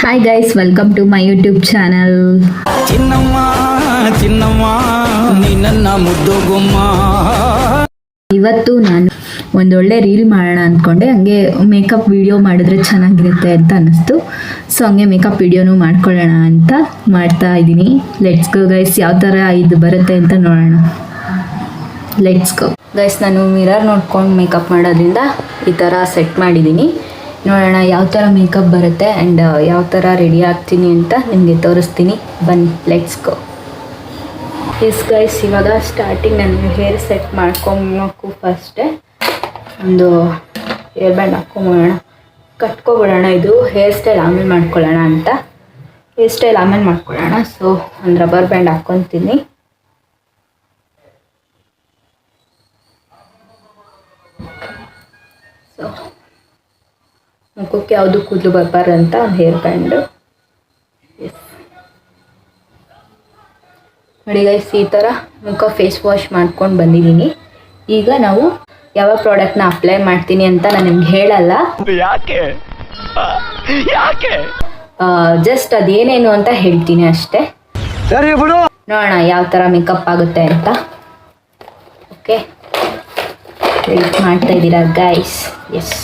Hi guys, welcome to my YouTube channel. ಚಿನ್ನಮ್ಮ ಚಿನ್ನಮ್ಮ ನೀ ನನ್ನ ಮುದ್ದು ಗುಮ್ಮ. ಇವತ್ತು ನಾನು ಒಂದೊಳ್ಳೆ ರೀಲ್ ಮಾಡೋಣ ಅಂದ್ಕೊಂಡೆ. ಹಂಗೆ ಮೇಕಪ್ ವಿಡಿಯೋ ಮಾಡಿದ್ರೆ ಚೆನ್ನಾಗಿರುತ್ತೆ ಅಂತ ಅನ್ನಿಸ್ತು. ಸೊ ಹಂಗೆ ಮೇಕಪ್ ವಿಡಿಯೋನು ಮಾಡ್ಕೊಳ್ಳೋಣ ಅಂತ ಮಾಡ್ತಾ ಇದ್ದೀನಿ. Let's go guys. ಯಾವ ಥರ ಇದು ಬರುತ್ತೆ ಅಂತ ನೋಡೋಣ. Let's go guys. ನಾನು ಮಿರರ್ ನೋಡ್ಕೊಂಡು ಮೇಕಪ್ ಮಾಡೋದ್ರಿಂದ ಈ ಥರ ಸೆಟ್ ಮಾಡಿದ್ದೀನಿ. ನೋಡೋಣ ಯಾವ ಥರ ಮೇಕಪ್ ಬರುತ್ತೆ ಆ್ಯಂಡ್ ಯಾವ ಥರ ರೆಡಿ ಆಗ್ತೀನಿ ಅಂತ ನಿಮಗೆ ತೋರಿಸ್ತೀನಿ. ಬನ್ನಿ, ಲೆಟ್ಸ್ ಗೋ. ಎಸ್ ಗೈಸ್, ಇವಾಗ ಸ್ಟಾರ್ಟಿಂಗ್ ನಾನು ಹೇರ್ ಸೆಟ್ ಮಾಡ್ಕೊಬೇಕು. ಫಸ್ಟೇ ಒಂದು ಹೇರ್ ಬ್ಯಾಂಡ್ ಹಾಕ್ಕೊಂಬಿಡೋಣ, ಕಟ್ಕೊಬಿಡೋಣ. ಇದು ಹೇರ್ ಸ್ಟೈಲ್ ಆಮೇಲೆ ಮಾಡ್ಕೊಳ್ಳೋಣ ಅಂತ. ಹೇರ್ ಸ್ಟೈಲ್ ಆಮೇಲೆ ಮಾಡ್ಕೊಳ್ಳೋಣ. ಸೊ ಒಂದು ರಬ್ಬರ್ ಬ್ಯಾಂಡ್ ಹಾಕ್ಕೊತೀನಿ. ಸೊ ಮುಖಕ್ಕೆ ಯಾವುದು ಕೂದಲು ಬರಬಾರ್ದಂತ ಒಂದು ಹೇರ್ ಬ್ಯಾಂಡು. ಎಸ್ ನೋಡಿ ಗೈಸ್, ಈ ಥರ ಮುಖ ಫೇಸ್ ವಾಶ್ ಮಾಡ್ಕೊಂಡು ಬಂದಿದ್ದೀನಿ. ಈಗ ನಾವು ಯಾವ ಪ್ರಾಡಕ್ಟ್ನ ಅಪ್ಲೈ ಮಾಡ್ತೀನಿ ಅಂತ ನಾನು ನಿಮ್ಗೆ ಹೇಳಲ್ಲ. ಯಾಕೆ ಯಾಕೆ ಜಸ್ಟ್ ಅದೇನೇನು ಅಂತ ಹೇಳ್ತೀನಿ ಅಷ್ಟೇ. ಸರಿ ಬಿಡು, ನೋಡೋಣ ಯಾವ ಥರ ಮೇಕಪ್ ಆಗುತ್ತೆ ಅಂತ. ಓಕೆ, ವೆಯ್ಟ್ ಮಾಡ್ತಾ ಇದ್ದೀರಾ ಗೈಸ್? ಎಸ್,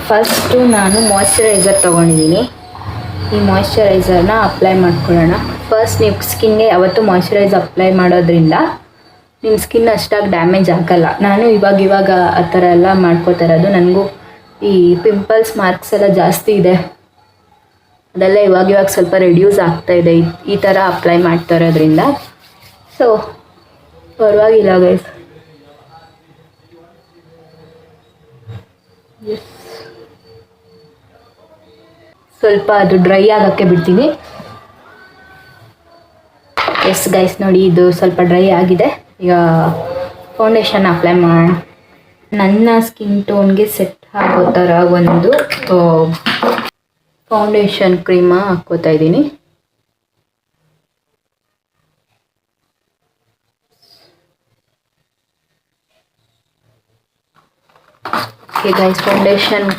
ಫಸ್ಟು ನಾನು ಮಾಯ್ಶ್ಚರೈಸರ್ ತೊಗೊಂಡಿದ್ದೀನಿ. ಈ ಮಾಯ್ಶ್ಚರೈಸರ್ನ ಅಪ್ಲೈ ಮಾಡ್ಕೊಳ್ಳೋಣ. ಫಸ್ಟ್ ನೀವು ಸ್ಕಿನ್ಗೆ ಯಾವತ್ತೂ ಮಾಯ್ಶ್ಚರೈಸರ್ ಅಪ್ಲೈ ಮಾಡೋದ್ರಿಂದ ನಿಮ್ಮ ಸ್ಕಿನ್ ಅಷ್ಟಾಗಿ ಡ್ಯಾಮೇಜ್ ಆಗಲ್ಲ. ನಾನು ಇವಾಗ ಆ ಥರ ಎಲ್ಲ ಮಾಡ್ಕೋತಾ ಇರೋದು. ನನಗೂ ಈ ಪಿಂಪಲ್ಸ್ ಮಾರ್ಕ್ಸ್ ಎಲ್ಲ ಜಾಸ್ತಿ ಇದೆ, ಅದೆಲ್ಲ ಇವಾಗ ಸ್ವಲ್ಪ ರೆಡ್ಯೂಸ್ ಆಗ್ತಾಯಿದೆ ಈ ಥರ ಅಪ್ಲೈ ಮಾಡ್ತಾ ಇರೋದ್ರಿಂದ. ಸೊ ಪರವಾಗಿಲ್ಲ ಗೈಸ್. ಎಸ್, ಸ್ವಲ್ಪ ಅದು ಡ್ರೈ ಆಗೋಕ್ಕೆ ಬಿಡ್ತೀನಿ. ಎಸ್ ಗೈಸ್, ನೋಡಿ ಇದು ಸ್ವಲ್ಪ ಡ್ರೈ ಆಗಿದೆ. ಈಗ ಫೌಂಡೇಶನ್ ಅಪ್ಲೈ ಮಾಡೋಣ. ನನ್ನ ಸ್ಕಿನ್ ಟೋನ್ಗೆ ಸೆಟ್ ಆಗೋ ಥರ ಒಂದು ಫೌಂಡೇಶನ್ ಕ್ರೀಮ ಹಾಕ್ಕೋತಾ ಇದ್ದೀನಿ. ಓಕೆ ಗೈಸ್, ಫೌಂಡೇಶನ್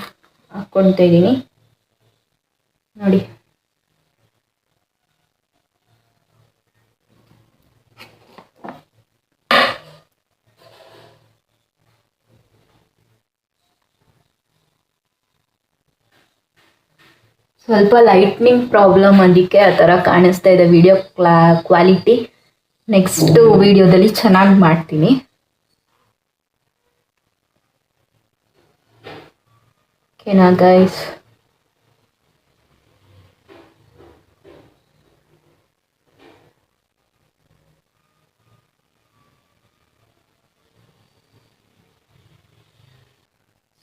ಹಾಕ್ಕೊಳ್ತಾ ಇದ್ದೀನಿ. ನೋಡಿ, ಸ್ವಲ್ಪ ಲೈಟ್ನಿಂಗ್ ಪ್ರಾಬ್ಲಮ್, ಅದಕ್ಕೆ ಆ ಥರ ಕಾಣಿಸ್ತಾ ಇದೆ ವಿಡಿಯೋ ಕ್ವಾಲಿಟಿ. ನೆಕ್ಸ್ಟ್ ವಿಡಿಯೋದಲ್ಲಿ ಚೆನ್ನಾಗಿ ಮಾಡ್ತೀನಿ. ಓಕೆನಾ ಗೈಸ್?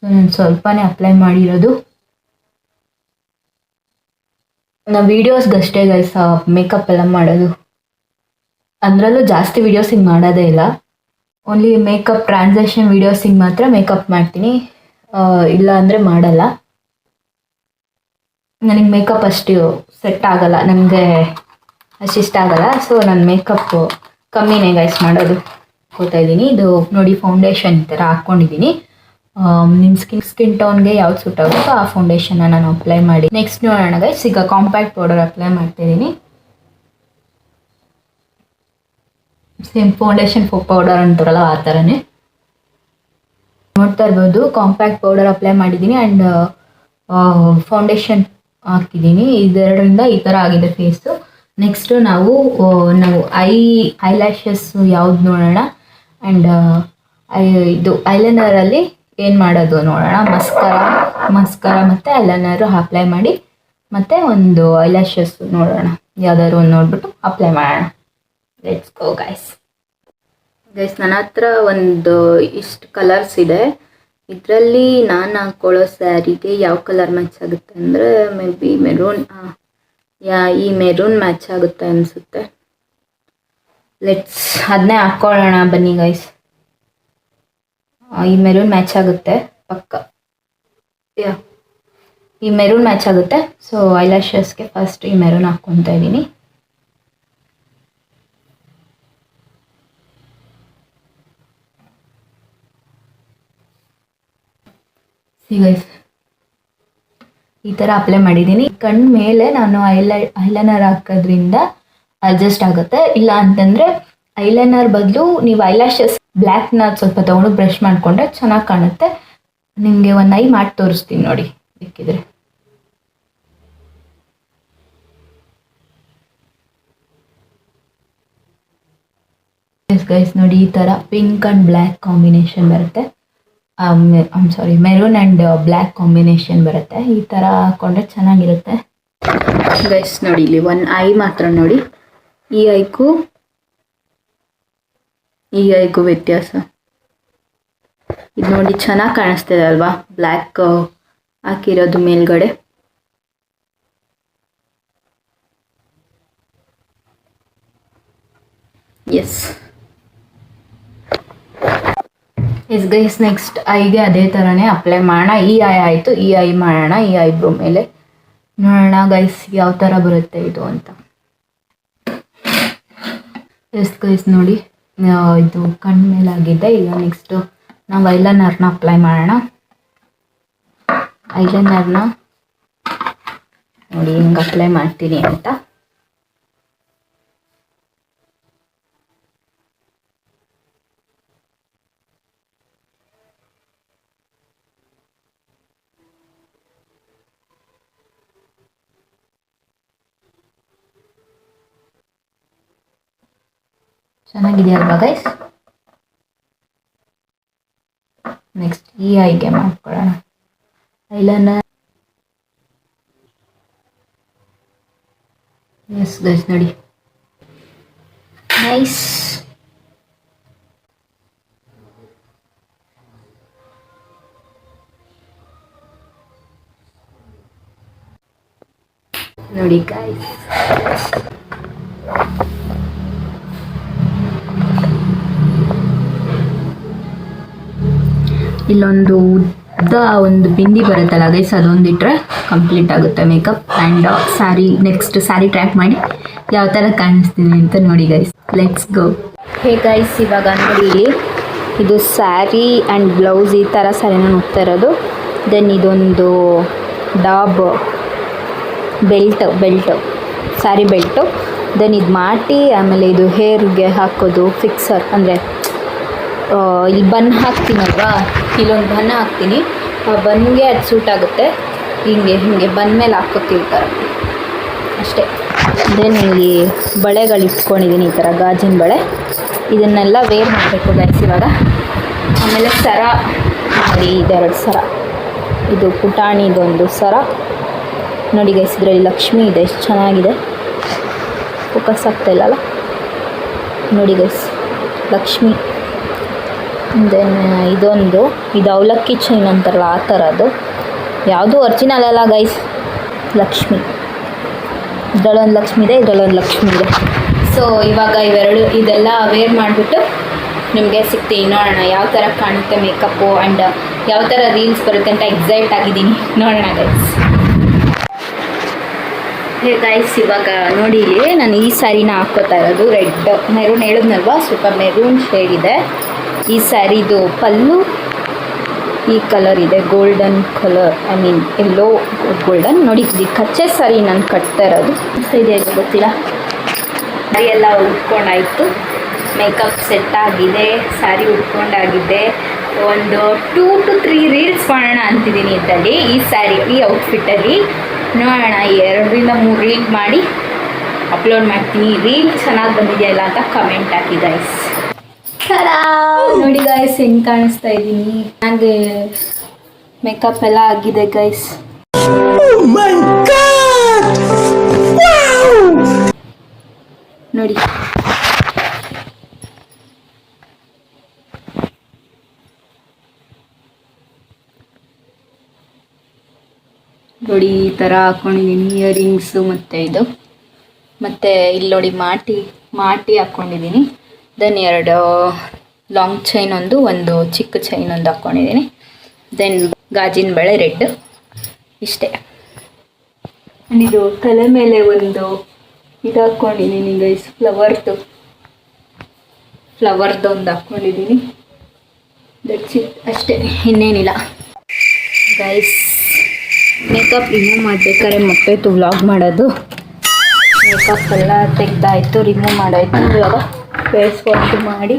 ಸೊ ನಾನು ಸ್ವಲ್ಪನೇ ಅಪ್ಲೈ ಮಾಡಿರೋದು. ನಾವು ವೀಡಿಯೋಸ್ಗಷ್ಟೇ ಗೈಸ್ ಮೇಕಪ್ ಎಲ್ಲ ಮಾಡೋದು, ಅದರಲ್ಲೂ ಜಾಸ್ತಿ ವೀಡಿಯೋಸಿಗೆ ಮಾಡೋದೇ ಇಲ್ಲ. ಓನ್ಲಿ ಮೇಕಪ್ ಟ್ರಾನ್ಸಾಕ್ಷನ್ ವೀಡಿಯೋಸಿಗೆ ಮಾತ್ರ ಮೇಕಪ್ ಮಾಡ್ತೀನಿ, ಇಲ್ಲ ಅಂದರೆ ಮಾಡಲ್ಲ. ನನಗೆ ಮೇಕಪ್ ಅಷ್ಟು ಸೆಟ್ ಆಗಲ್ಲ, ನನಗೆ ಅಷ್ಟಿಷ್ಟ ಆಗಲ್ಲ. ಸೊ ನಾನು ಮೇಕಪ್ ಕಮ್ಮಿನೇ ಗೈಸ್ ಮಾಡೋದು. ಗೊತ್ತಾಯಿದ್ದೀನಿ. ಇದು ನೋಡಿ, ಫೌಂಡೇಶನ್ ಈ ಥರ ಹಾಕ್ಕೊಂಡಿದ್ದೀನಿ. ನಿಮ್ಮ ಸ್ಕಿನ್ ಟೋನ್ಗೆ ಯಾವ್ದು ಸೂಟ್ ಆಗುತ್ತೋ ಆ ಫೌಂಡೇಶನ್ನ ನಾನು ಅಪ್ಲೈ ಮಾಡಿ ನೆಕ್ಸ್ಟ್ ನೋಡೋಣ ಗೈಸ್. ಈಗ ಕಾಂಪ್ಯಾಕ್ಟ್ ಪೌಡರ್ ಅಪ್ಲೈ ಮಾಡ್ತಾಯಿದ್ದೀನಿ. ಸೇಮ್ ಫೌಂಡೇಶನ್ ಪೌಡರ್ ಅಂತಾರಲ್ಲ ಆ ಥರನೇ ನೋಡ್ತಾ ಇರ್ಬೋದು. ಕಾಂಪ್ಯಾಕ್ಟ್ ಪೌಡರ್ ಅಪ್ಲೈ ಮಾಡಿದ್ದೀನಿ ಆ್ಯಂಡ್ ಫೌಂಡೇಶನ್ ಹಾಕಿದ್ದೀನಿ. ಇದೆರಡರಿಂದ ಈ ಥರ ಆಗಿದೆ ಫೇಸು. ನೆಕ್ಸ್ಟು ನಾವು ಐ ಲ್ಯಾಶಸ್ ಯಾವ್ದು ನೋಡೋಣ. ಆ್ಯಂಡ್ ಇದು ಐಲೈನರಲ್ಲಿ ಏನು ಮಾಡೋದು ನೋಡೋಣ. ಮಸ್ಕರ ಮತ್ತು ಐಲೈನರು ಅಪ್ಲೈ ಮಾಡಿ ಮತ್ತು ಒಂದು ಐಲ್ಯಾಶಸ್ ನೋಡೋಣ, ಯಾವ್ದಾದ್ರು ಒಂದು ನೋಡ್ಬಿಟ್ಟು ಅಪ್ಲೈ ಮಾಡೋಣ. Let's go guys. ನನ್ನ ಹತ್ರ ಒಂದು ಇಷ್ಟು ಕಲರ್ಸ್ ಇದೆ. ಇದರಲ್ಲಿ ನಾನು ಹಾಕ್ಕೊಳ್ಳೋ ಸ್ಯಾರಿಗೆ ಯಾವ ಕಲರ್ ಮ್ಯಾಚ್ ಆಗುತ್ತೆ ಅಂದರೆ ಮೇ ಬಿ ಮೆರೂನ್. ಈ ಮೆರೂನ್ ಮ್ಯಾಚ್ ಆಗುತ್ತೆ ಅನಿಸುತ್ತೆ. ಅದನ್ನೇ ಹಾಕ್ಕೊಳ್ಳೋಣ ಬನ್ನಿ ಗೈಸ್. ಈ ಮೆರೂನ್ ಮ್ಯಾಚ್ ಆಗುತ್ತೆ ಪಕ್ಕ. ಈ ಮೆರೂನ್ ಮ್ಯಾಚ್ ಆಗುತ್ತೆ. ಸೊ ಐಲ್ಯಾಶಸ್ಗೆ ಫಸ್ಟ್ ಈ ಮೆರೂನ್ ಹಾಕ್ಕೊತಾ ಇದ್ದೀನಿ. ಸಿ ಗೈಸ್, ಈ ಥರ ಅಪ್ಲೈ ಮಾಡಿದ್ದೀನಿ. ಕಣ್ಣು ಮೇಲೆ ನಾನು ಐಲೈನರ್ ಹಾಕೋದ್ರಿಂದ ಅಡ್ಜಸ್ಟ್ ಆಗುತ್ತೆ. ಇಲ್ಲ ಅಂತಂದರೆ ಐಲೈನರ್ ಬದಲು ನೀವು ಐಲ್ಯಾಶಸ್ ಬ್ಲ್ಯಾಕ್ನ ಸ್ವಲ್ಪ ತೊಗೊಂಡು ಬ್ರಷ್ ಮಾಡಿಕೊಂಡ್ರೆ ಚೆನ್ನಾಗಿ ಕಾಣುತ್ತೆ. ನಿಮಗೆ ಒಂದು ಐ ಮಾಡಿ ತೋರಿಸ್ತೀನಿ ನೋಡಿ ಬೇಕಿದ್ರೆ. ಗೈಸ್ ನೋಡಿ, ಈ ಥರ ಪಿಂಕ್ ಆ್ಯಂಡ್ ಬ್ಲ್ಯಾಕ್ ಕಾಂಬಿನೇಷನ್ ಬರುತ್ತೆ. ಮೆರೂನ್ ಆ್ಯಂಡ್ ಬ್ಲ್ಯಾಕ್ ಕಾಂಬಿನೇಷನ್ ಬರುತ್ತೆ. ಈ ಥರ ಹಾಕೊಂಡ್ರೆ ಚೆನ್ನಾಗಿರುತ್ತೆ ಗೈಸ್. ನೋಡಿ ಇಲ್ಲಿ ಒಂದು ಐ ಮಾತ್ರ ನೋಡಿ, ಈ ಐಗೂ ವ್ಯತ್ಯಾಸ ಇದು ನೋಡಿ. ಚೆನ್ನಾಗಿ ಕಾಣಿಸ್ತಿದೆ ಅಲ್ವಾ ಬ್ಲ್ಯಾಕ್ ಹಾಕಿರೋದು ಮೇಲ್ಗಡೆ. ಎಸ್ ಗೈಸ್, ನೆಕ್ಸ್ಟ್ ಐಗೆ ಅದೇ ಥರನೇ ಅಪ್ಲೈ ಮಾಡೋಣ. ಈ ಐ ಆಯಿತು, ಈ ಐ ಮಾಡೋಣ. ಈ ಐಬ್ರೋ ಮೇಲೆ ನೋಡೋಣ ಗೈಸ್ ಯಾವ ಥರ ಬರುತ್ತೆ ಇದು ಅಂತ. ಎಸ್ ಗೈಸ್ ನೋಡಿ, ಇದು ಕಣ್ಣು ಮೇಲೆ ಆಗಿದೆ. ಈಗ ನೆಕ್ಸ್ಟು ನಾವು ಐಲೈನರ್ನ ಅಪ್ಲೈ ಮಾಡೋಣ. ಐಲೈನರ್ನ ನೋಡಿ ಹಿಂಗೆ ಅಪ್ಲೈ ಮಾಡ್ತೀನಿ ಅಂತ. ಚೆನ್ನಾಗಿದೆಯಲ್ವಾ ಗೈಸ್? ನೆಕ್ಸ್ಟ್ ಈ ಐಗೆ ಮಾಡ್ಕೊಳ್ಳೋಣ ಐಲೈನರ್. ಎಸ್ ಗೈಸ್ ನೋಡಿ, ನೈಸ್. ನೋಡಿ ಗೈಸ್, ಇಲ್ಲೊಂದು ಉದ್ದ ಒಂದು ಬಿಂದಿ ಬರುತ್ತಲ್ಲ ಗೈಸ್, ಅದೊಂದಿಟ್ರೆ ಕಂಪ್ಲೀಟ್ ಆಗುತ್ತೆ makeup. And next sari track ಮಾಡಿ ಯಾವ ಥರ ಕಾಣಿಸ್ತೀನಿ ಅಂತ ನೋಡಿ guys. Let's go. Hey guys, ಇವಾಗ ನೋಡಿ ಇದು ಸ್ಯಾರಿ ಆ್ಯಂಡ್ ಬ್ಲೌಸ್, ಈ ಥರ ಸ್ಯಾರಿನ ಹೋಗ್ತಾ ಇರೋದು. ದೆನ್ ಇದೊಂದು ಡಾಬ್ ಬೆಲ್ಟ್ ಸ್ಯಾರಿ ಬೆಲ್ಟು. ದೆನ್ ಇದು ಮಾಟಿ, ಆಮೇಲೆ ಇದು ಹೇರ್ಗೆ ಹಾಕೋದು ಫಿಕ್ಸರ್, ಅಂದರೆ ಇಲ್ಲಿ ಬನ್ ಹಾಕ್ತೀನಲ್ವಾ, ಇಲ್ಲೊಂದು ಬನ್ ಹಾಕ್ತೀನಿ. ಆ ಬನ್ಗೆ ಅದು ಸೂಟ್ ಆಗುತ್ತೆ. ಹಿಂಗೆ ಬನ್ ಮೇಲೆ ಹಾಕೋತೀವಿ ಥರ ಅಷ್ಟೇ. ದೆನ್ ಇಲ್ಲಿ ಬಳೆಗಳು ಇಟ್ಕೊಂಡಿದ್ದೀನಿ, ಈ ಥರ ಗಾಜಿನ ಬಳೆ. ಇದನ್ನೆಲ್ಲ ವೇರ್ ಮಾಡಬೇಕು ಗೈಸ್ ಇವಾಗ. ಆಮೇಲೆ ಸರ ನೋಡಿ, ಇದೆರಡು ಸರ. ಇದು ಪುಟಾಣಿದೊಂದು ಸರ ನೋಡಿ ಗೈಸ್. ಇದರಲ್ಲಿ ಲಕ್ಷ್ಮಿ ಇದೆ, ಎಷ್ಟು ಚೆನ್ನಾಗಿದೆ. ಫೋಕಸ್ ಆಗ್ತಾಯಿಲ್ಲಲ್ಲ ನೋಡಿ ಗೈಸ್, ಲಕ್ಷ್ಮಿ. ದೆನ್ ಇದು ಅವಲಕ್ಕಿ ಚೈನ್ ಅಂತಾರಲ್ಲ ಆ ಥರದ್ದು, ಯಾವುದು ಒರಿಜಿನಲ್ ಅಲ್ಲ ಗೈಸ್. ಲಕ್ಷ್ಮಿ, ಇದರಲ್ಲೊಂದು ಲಕ್ಷ್ಮಿ ಇದೆ, ಇದರಲ್ಲೊಂದು ಲಕ್ಷ್ಮಿ ಇದೆ. ಸೊ ಇವಾಗ ಇದೆಲ್ಲ ವೇರ್ ಮಾಡಿಬಿಟ್ಟು ನಿಮಗೆ ಸಿಗ್ತೀನಿ. ನೋಡೋಣ ಯಾವ ಥರ ಕಾಣುತ್ತೆ ಮೇಕಪ್ಪು ಆ್ಯಂಡ್ ಯಾವ ಥರ ರೀಲ್ಸ್ ಬರುತ್ತೆ ಅಂತ ಎಕ್ಸೈಟ್ ಆಗಿದ್ದೀನಿ. ನೋಡೋಣ ಗೈಸ್. ಹೇ ಗೈಸ್, ಇವಾಗ ನೋಡಿ ಇಲ್ಲಿ ನಾನು ಈ ಸ್ಯಾರಿನ ಹಾಕ್ಕೋತಾ ಇರೋದು ರೆಡ್ ಮೆರೂನ್ ಹೇಳಿದ್ನಲ್ವಾ, ಸ್ವಲ್ಪ ಮೆರೂನ್ ಶೇಡ್ ಇದೆ ಈ ಸ್ಯಾರಿದು. ಪಲ್ಲು ಈ ಕಲರ್ ಇದೆ, golden colour, I mean yellow golden. ನೋಡಿ ಇದು ಕಚ್ಚೆ ಸ್ಯಾರಿ ನಾನು ಕಟ್ತಾ ಇರೋದು. ಇದೆ ಗೊತ್ತಿಲ್ಲ. ಸ್ಯಾರಿ ಎಲ್ಲ ಉಟ್ಕೊಂಡಾಯಿತು, ಮೇಕಪ್ ಸೆಟ್ ಆಗಿದೆ, ಸ್ಯಾರಿ ಉಟ್ಕೊಂಡಾಗಿದೆ. ಒಂದು 2 to 3 ರೀಲ್ಸ್ ಮಾಡೋಣ ಅಂತಿದ್ದೀನಿ ಇದರಲ್ಲಿ, ಈ ಸ್ಯಾರಿ ಈ ಔಟ್ಫಿಟ್ಟಲ್ಲಿ. ನೋಡೋಣ 2 ರಿಂದ 3 ರೀಲ್ ಮಾಡಿ ಅಪ್ಲೋಡ್ ಮಾಡ್ತೀನಿ. ರೀಲ್ ಚೆನ್ನಾಗಿ ಬಂದಿದೆಯಲ್ಲ ಅಂತ ಕಮೆಂಟ್ ಹಾಕಿ ಗೈಸ್. ನೋಡಿ ಗೈಸ್, ಹೆಂಗೆ ಕಾಣಿಸ್ತಾ ಇದ್ದೀನಿ. ಹಾಗೆ ಮೇಕಪ್ ಎಲ್ಲ ಆಗಿದೆ ಗೈಸ್. ನೋಡಿ ನೋಡಿ ಈ ಥರ ಹಾಕ್ಕೊಂಡಿದ್ದೀನಿ ಇಯರಿಂಗ್ಸು ಮತ್ತು ಇದು. ಮತ್ತು ಇಲ್ಲಿ ನೋಡಿ ಮಾಟಿ ಹಾಕ್ಕೊಂಡಿದ್ದೀನಿ. ದೆನ್ 2 ಲಾಂಗ್ ಚೈನ್ ಒಂದು ಚಿಕ್ಕ ಚೈನ್ ಒಂದು ಹಾಕ್ಕೊಂಡಿದ್ದೀನಿ. ದೆನ್ ಗಾಜಿನ ಬಳೆ ರೆಡ್, ಇಷ್ಟೇ. ಇದು ತಲೆ ಮೇಲೆ ಒಂದು ಇದು ಹಾಕ್ಕೊಂಡಿದ್ದೀನಿ ಗೈಸ್, ಫ್ಲವರ್ದು ಒಂದು ಹಾಕ್ಕೊಂಡಿದ್ದೀನಿ. ದಟ್ಸ್ ಇಟ್, ಅಷ್ಟೇ, ಇನ್ನೇನಿಲ್ಲ ಗೈಸ್. ಮೇಕಪ್ ರಿಮೂವ್ ಮಾಡಬೇಕಾದ್ರೆ ಮತ್ತೋಯ್ತು ವ್ಲಾಗ್ ಮಾಡೋದು. ಮೇಕಪ್ ಎಲ್ಲ ತೆಗ್ದಾಯಿತು, ರಿಮೂವ್ ಮಾಡಾಯಿತು. ಇವಾಗ ಫೇಸ್ ವಾಶ್ ಮಾಡಿ,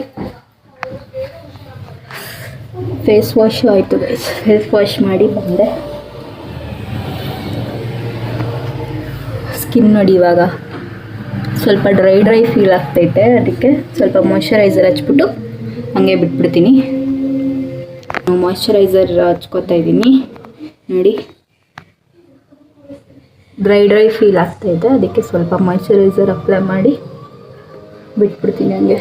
ಫೇಸ್ ವಾಶು ಆಯಿತು ಗೈಸ್. ಫೇಸ್ ವಾಶ್ ಮಾಡಿ ಬಂದೆ. ಸ್ಕಿನ್ ನೋಡಿ ಇವಾಗ ಸ್ವಲ್ಪ ಡ್ರೈ ಫೀಲ್ ಆಗ್ತೈತೆ, ಅದಕ್ಕೆ ಸ್ವಲ್ಪ ಮಾಯ್ಶ್ಚರೈಸರ್ ಹಚ್ಬಿಟ್ಟು ಹಾಗೆ ಬಿಟ್ಬಿಡ್ತೀನಿ. ಮಾಯ್ಶ್ಚರೈಸರ್ ಹಚ್ಕೋತಾ ಇದ್ದೀನಿ ನೋಡಿ. ಡ್ರೈ ಫೀಲ್ ಆಗ್ತಾಯಿದೆ, ಅದಕ್ಕೆ ಸ್ವಲ್ಪ ಮಾಯ್ಶ್ಚರೈಸರ್ ಅಪ್ಲೈ ಮಾಡಿ ಬಿಟ್ಬಿಡ್ತೀನಿ ಹಂಗೆ.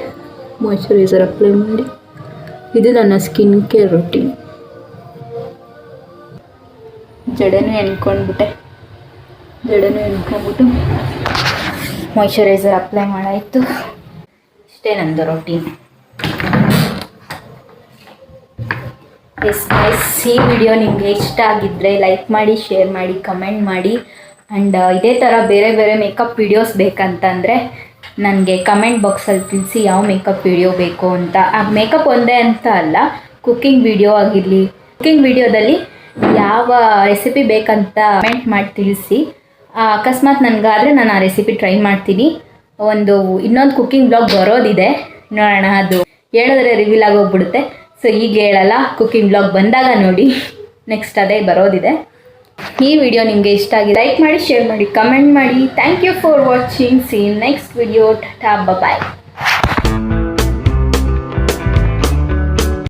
ಮಾಯ್ಶ್ಚರೈಸರ್ ಅಪ್ಲೈ ಮಾಡಿ, ಇದು ನನ್ನ ಸ್ಕಿನ್ ಕೇರ್ ರೂಟೀನ್. ಜಡೆನೂ ಎಣ್ಕೊಂಡ್ಬಿಟ್ಟು ಮಾಯ್ಶ್ಚರೈಸರ್ ಅಪ್ಲೈ ಮಾಡಾಯಿತು. ಇಷ್ಟೇ ನಂದು ರೂಟೀನ್. ಈ ವಿಡಿಯೋ ನಿಮಗೆ ಇಷ್ಟ ಆಗಿದ್ದರೆ ಲೈಕ್ ಮಾಡಿ, ಶೇರ್ ಮಾಡಿ, ಕಮೆಂಟ್ ಮಾಡಿ. ಆ್ಯಂಡ್ ಇದೇ ಥರ ಬೇರೆ ಬೇರೆ ಮೇಕಪ್ ವಿಡಿಯೋಸ್ ಬೇಕಂತಂದರೆ ನನಗೆ ಕಮೆಂಟ್ ಬಾಕ್ಸಲ್ಲಿ ತಿಳಿಸಿ ಯಾವ ಮೇಕಪ್ ವಿಡಿಯೋ ಬೇಕು ಅಂತ. ಆ ಮೇಕಪ್ ಒಂದೇ ಅಂತ ಅಲ್ಲ, ಕುಕ್ಕಿಂಗ್ ವಿಡಿಯೋ ಆಗಿರಲಿ, ಕುಕ್ಕಿಂಗ್ ವಿಡಿಯೋದಲ್ಲಿ ಯಾವ ರೆಸಿಪಿ ಬೇಕಂತ ಕಮೆಂಟ್ ಮಾಡಿ ತಿಳಿಸಿ. ಅಕಸ್ಮಾತ್ ನನಗಾದರೆ ನಾನು ಆ ರೆಸಿಪಿ ಟ್ರೈ ಮಾಡ್ತೀನಿ. ಇನ್ನೊಂದು ಕುಕ್ಕಿಂಗ್ ಬ್ಲಾಗ್ ಬರೋದಿದೆ, ನೋಡೋಣ. ಅದು ಹೇಳಿದ್ರೆ ರಿವೀಲ್ ಆಗೋಗ್ಬಿಡುತ್ತೆ. ಸೊ ಈಗ ಹೇಳಲ್ಲ, ಕುಕ್ಕಿಂಗ್ ಬ್ಲಾಗ್ ಬಂದಾಗ ನೋಡಿ. ನೆಕ್ಸ್ಟ್ ಅದೇ ಬರೋದಿದೆ. ಈ ವಿಡಿಯೋ ನಿಮಗೆ ಇಷ್ಟ ಆಗಿದೆ ಲೈಕ್ ಮಾಡಿ, ಶೇರ್ ಮಾಡಿ, ಕಮೆಂಟ್ ಮಾಡಿ. Thank you for watching. See next video. Tata, bye.